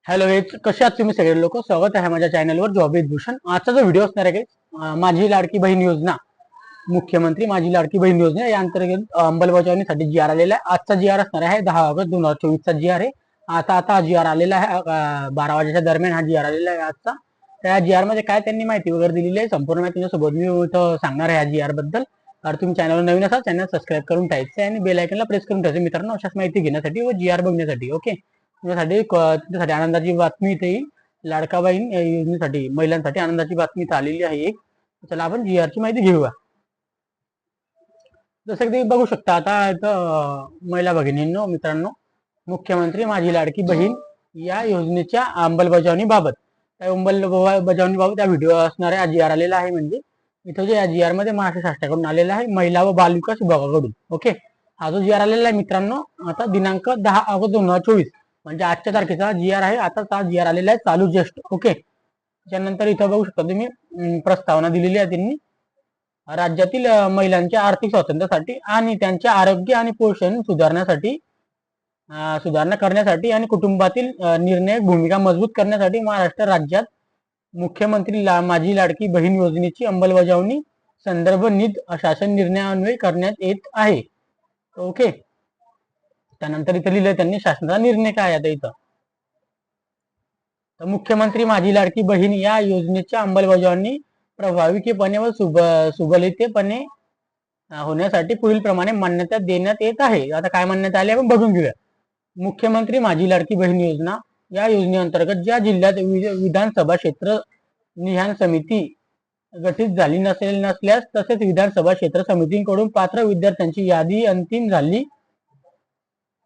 Hello guys, कसे आहात तुम्ही सगळे लोक? स्वागत आहे माझ्या चॅनलवर जॉब विथ भूषण. आजचा जो व्हिडिओ असणार आहे माझी लाडकी बहीण योजना, मुख्यमंत्री माझी लाडकी बहीण योजना या अंतर्गत अंमलबजावणीसाठी जी आर आलेला आहे. आजचा जी आर असणार आहे 10 ऑगस्ट 2024 चा जी आर आहे. आता जी आर आलेला आहे 12 वाजेच्या दरम्यान हा जी आर आलेला आहे आजचा. त्या जी आर मध्ये काय त्यांनी माहिती वगैरे दिलेली आहे संपूर्ण माहिती तुमच्यासोबत मी इथं सांगणार आहे या जी आर बद्दल. तर तुम्ही चॅनलवर नवीन असाल चॅनल सबस्क्राईब करून ठेवायचं आणि बेल आयकनला प्रेस करून ठेवायचं मित्रांनो, अशाच माहिती घेण्यासाठी व जी आर बघण्यासाठी. ओके, तुमच्यासाठी आनंदाची बातमी इथे येईल. लाडका बहीण योजनेसाठी महिलांसाठी आनंदाची बातमी इथं आलेली आहे एक. चला आपण जी आरची माहिती घेऊया. जसं की तुम्ही बघू शकता आता इथं महिला भगिनींनो मित्रांनो, मुख्यमंत्री माझी लाडकी बहीण या योजनेच्या अंमलबजावणीबाबत अंमलबजावणीबाबत या व्हिडिओ असणार आहे. जी आर आलेला आहे. म्हणजे इथं जे या जी आर मध्ये महाराष्ट्र शासनाकडून आलेला आहे महिला व बालविकास विभागाकडून. ओके, हा जो जी आर आलेला आहे मित्रांनो आता दिनांक 10 ऑगस्ट 2024 म्हणजे आजच्या तारखेचा जी आर आहे. आता जी आर आलेला आहे चालू जस्ट. ओके, त्यानंतर इथं बघू शकता तुम्ही प्रस्तावना दिलेली आहे त्यांनी. राज्यातील महिलांच्या आर्थिक स्वातंत्र्यासाठी आणि त्यांचे आरोग्य आणि पोषण सुधारणा करण्यासाठी आणि कुटुंबातील निर्णायक भूमिका मजबूत करण्यासाठी महाराष्ट्र राज्यात मुख्यमंत्री माझी लाडकी बहीण योजनेची अंमलबजावणी संदर्भ शासन निर्णयान्वये करण्यात येत आहे. ओके, त्यानंतर इथं लिहिलं त्यांनी शासनाचा निर्णय काय आता इथं. तर मुख्यमंत्री माझी लाडकी बहीण या योजनेच्या अंमलबजावणी प्रभावीपणे व सुलभतेपणे होण्यासाठी पुढील प्रमाणे मान्यता देण्यात येत आहे. आता काय मान्यता आली आपण बघून घेऊया. मुख्यमंत्री माझी लाडकी बहीण योजना या योजनेअंतर्गत ज्या जिल्ह्यात विधानसभा क्षेत्र निहाय समिती गठीत झाली नसल्यास तसेच विधानसभा क्षेत्र समितीकडून पात्र विद्यार्थ्यांची यादी अंतिम झाली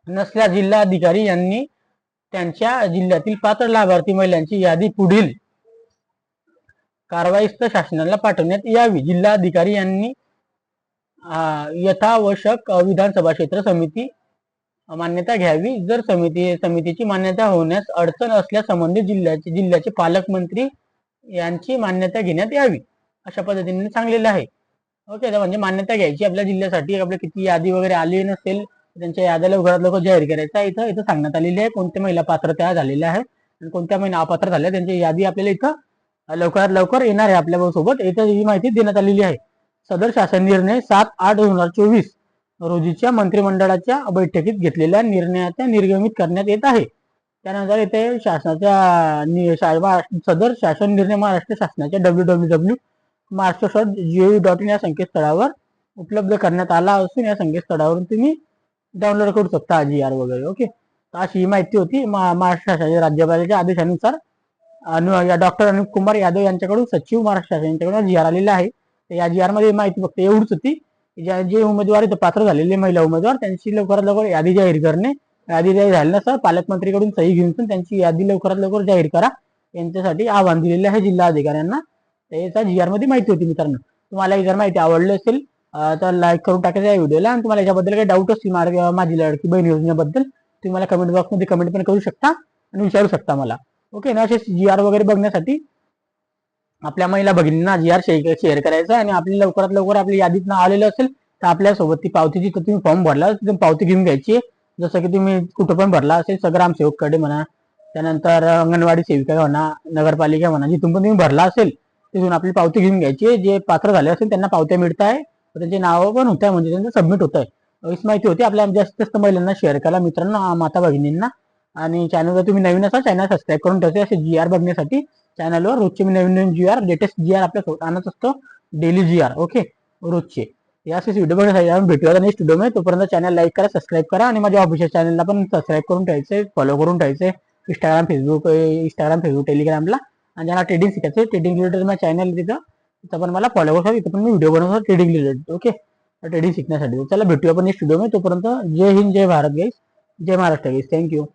नसल्यास जिल्हाधिकारी यांनी त्यांच्या जिल्ह्यातील पात्र लाभार्थी महिलांची यादी पुढील कारवाईस्त शासनाला पाठवण्यात यावी. जिल्हाधिकारी यांनी यथावश्यक विधानसभा क्षेत्र समिती मान्यता घ्यावी. जर समितीची मान्यता होण्यास अडचण असल्यास संबंधित जिल्ह्याचे पालकमंत्री यांची मान्यता घेण्यात यावी, अशा पद्धतीने सांगलेलं आहे. ओके, तर म्हणजे मान्यता घ्यायची आपल्या जिल्ह्यासाठी. आपल्या किती यादी वगैरे आली नसेल त्यांच्या याद्या लवकरात जाहीर करायचा इथं सांगण्यात आलेली आहे. कोणत्या महिला पात्रता झालेल्या आहे आणि कोणत्या महिला अपात्र झाल्या त्यांची यादी आपल्याला इथं लवकरात लवकर येणार आहे आपल्या सोबत. इथं ही माहिती देण्यात आलेली आहे. सदर शासन निर्णय 7/8/2024 रोजीच्या मंत्रिमंडळाच्या बैठकीत घेतलेल्या निर्णयाचा निर्गमित करण्यात येत आहे. त्यानंतर इथे सदर शासन निर्णय महाराष्ट्र शासनाच्या www.maharashtra.gov.in या संकेतस्थळावर उपलब्ध करण्यात आला असून या संकेतस्थळावरून तुम्ही डाउनलोड करू शकता जी आर वगैरे. ओके, अशी ही माहिती होती. महाराष्ट्र शासनाच्या राज्यपालाच्या आदेशानुसार डॉक्टर अनुप कुमार यादव यांच्याकडून सचिव महाराष्ट्र शासन यांच्याकडून जी आर आलेला आहे. या जी आर मध्ये माहिती फक्त एवढीच होती, जे उमेदवार इथं पात्र झालेले महिला उमेदवार त्यांची लवकरात लवकर यादी जाहीर करणे. यादी जाहीर झाली नसता पालकमंत्रीकडून सही घेऊन त्यांची यादी लवकरात लवकर जाहीर करा यांच्यासाठी आवाहन दिलेले आहे जिल्हा अधिकाऱ्यांना. त्याचा जी आर मध्ये माहिती होती. मित्रांनो, तुम्हाला जर माहिती आवडली असेल तर लाईक करून टाकायचं या व्हिडिओला. आणि तुम्हाला याच्याबद्दल काही डाऊट असतील माझी लाडकी बहीण योजनेबद्दल तुम्ही मला कमेंट बॉक्समध्ये कमेंट पण करू शकता आणि विचारू शकता मला. ओके ना, असे जी आर वगैरे बघण्यासाठी आपल्या महिला भगिनींना जी आर शेअर करायचा आणि आपली लवकरात लवकर आपली यादीत नाव आलेलं असेल तर आपल्यासोबत ती पावतीची तुम्ही फॉर्म भरला तिथून पावती घेऊन घ्यायची. जसं की तुम्ही कुठं पण भरला असेल ग्रामसेवककडे म्हणा, त्यानंतर अंगणवाडी सेविका म्हणा, नगरपालिका म्हणा, जिथून पण तुम्ही भरला असेल तिथून आपली पावती घेऊन घ्यायची. जे पात्र झाले असेल त्यांना पावत्या मिळत आहे, त्यांचे नाव पण होत आहे, म्हणजे त्यांचं सबमिट होत आहे. हीच माहिती होती. आपल्या जास्तीत जास्त महिलांना शेअर करा मित्रांनो, माता भगिनींना. आणि चॅनलवर तुम्ही नवीन असाल चॅनल सबस्क्राईब करून ठेवते असे जी आर बघण्यासाठी. चॅनलवर रोजचे मी नवीन जी आर लेटेस्ट जी आर आपल्यासोबत आणत असतो, डेली जी आर. ओके, रोजचे याच व्हिडिओ बघण्यासाठी आपण भेटूया नेक्स्ट व्हिडिओ मध्ये. तोपर्यंत चॅनल लाईक करा, सबस्क्राईब करा आणि माझ्या ऑफिशियल चॅनलला पण सबस्क्राईब करून ठेवायचे, फॉलो करून ठेवायचे. इंस्टाग्राम, फेसबुक, टेलिग्रामला. आणि ज्यांना ट्रेडिंग शिकायचं ट्रेडिंग रिलेटेड माझ्या चॅनल तिथं पण मला फॉलो करा. तिथं पण मी व्हिडिओ बनवतो ट्रेडिंग रिलेटेड. ओके, ट्रेडिंग शिकण्यासाठी. चला भेटूया आपण नेक्स्ट व्हिडिओ मध्ये. तोपर्यंत जय हिंद, जय भारत गाईस, जय महाराष्ट्र गाईस. थँक्यू.